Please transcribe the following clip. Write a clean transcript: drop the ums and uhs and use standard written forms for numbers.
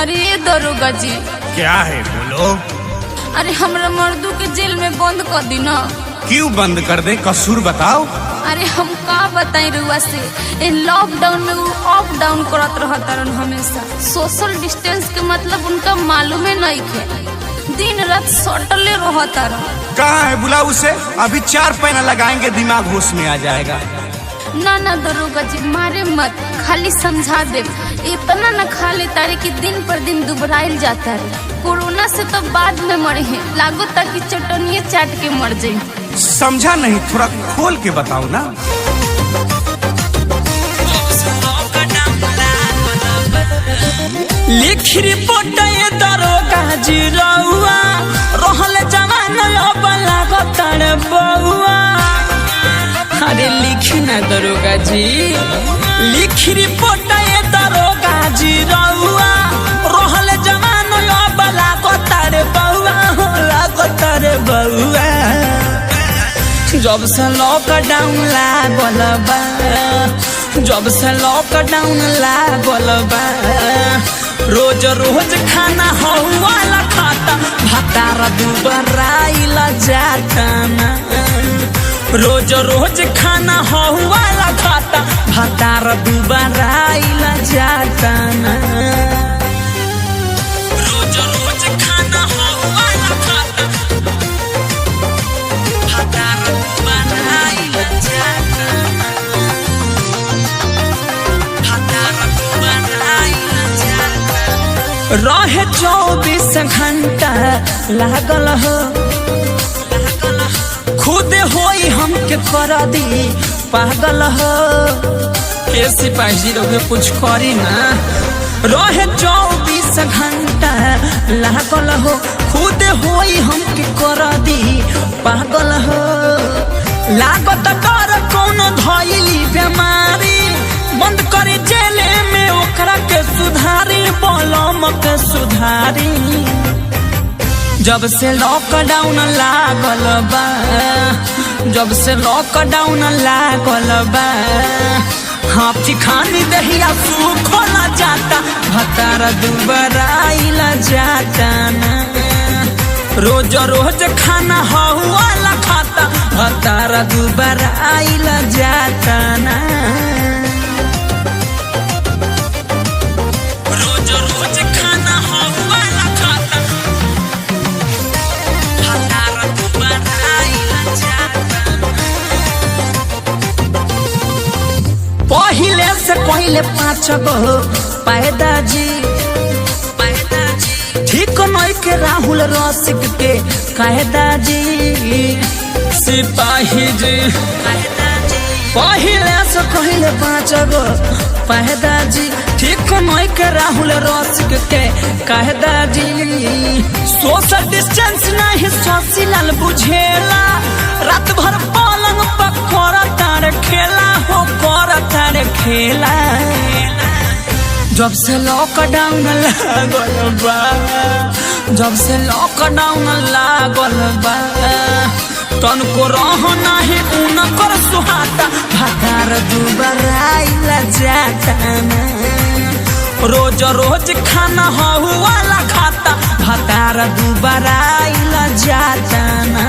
अरे दरोगा जी। क्या है बोलो। अरे हमरा मर्दू के जेल में बंद कर दी ना। क्यों बंद कर दे, कसूर बताओ। अरे हम का बताई रुआ से, इन लॉकडाउन में वो अप डाउन करत रहता हमेशा। सोशल डिस्टेंस के मतलब उनका मालूम नहीं थे, दिन रात सटले रहता रह। कहाँ है, बुलाओ उसे। अभी 4 पैना लगाएंगे, दिमाग होश में आ जाएगा। ना ना दरोगा जी मारे मत, खाली समझा दे। इतना न खा ले तारे कि दिन पर दिन दुबराइल जाता है। कोरोना से तो बाद में मरे हैं, लागो ताकि चटनिया चाट के मर जाए। समझा नहीं, थोड़ा खोल के बताओ ना। लिख रिपोर्ट ये दरोगा जी रउआ रहल जवान बला गतर बउआ। अरे लिख ना दरोगा जी, लिख रिपोर्ट ये दरोगा जी रउआ रहल जवान बला गतर बउआ, लागतर बउआ। जब से लॉकडाउन लागल बा, जब से लॉकडाउन लागल बा, रोज रोज खाना हवाला खाता, भतार दुबराइल जाता ना। रोज रोज खाना हवाला खाता, भतार दुबराइल जाता ना। रोज रोज खाना हवाला खाता, भतार दुबराइल जाता ना। रहे 24 घंटा लागल हो, खुद होई हमके कर दी पागल हो। के सिपाही लोग कुछ करी ना। रहे 24 घंटा लागल हो, खुद होई हमके कर दी पागल हो। लागत डर कोनो धइली बीमारी, बंद करे जेले में ओकरा के सुधारी, बोलम के सुधारी। जब से लॉकडाउन लागल बा, जब से लॉकडाउन लागल बा, हाथी खानी दहिया सुखल जाता, भतार दुबराइल जाता ना। रोज रोज खाना हवाला खाता, भतार दुबराइल जाता ना। रोज रोज खाना हवाला खाता, भतार दुबराइल जाता ना। पहिले से पहिले 5 गो पैदाजी, ठीक नहीं के राहुल रसिक के कायदाजी। सिपाही जी पहिले से पहिले 5 गो पैदाजी, ठीक नहीं के राहुल रसिक के कायदाजी। सोशल डिस्टेंस नहीं शशिलाल बुझेला, रात भर पलंग पर करता खेला हो, करता खेला। जब से लॉकडाउन लागल बा, जब से लॉकडाउन लागल बा, तनको रह नाही उनकर सुहाता, भतार दुबराइल जाता ना। रोज रोज खाना हवाला खाता, भतार दुबराइल जाता ना।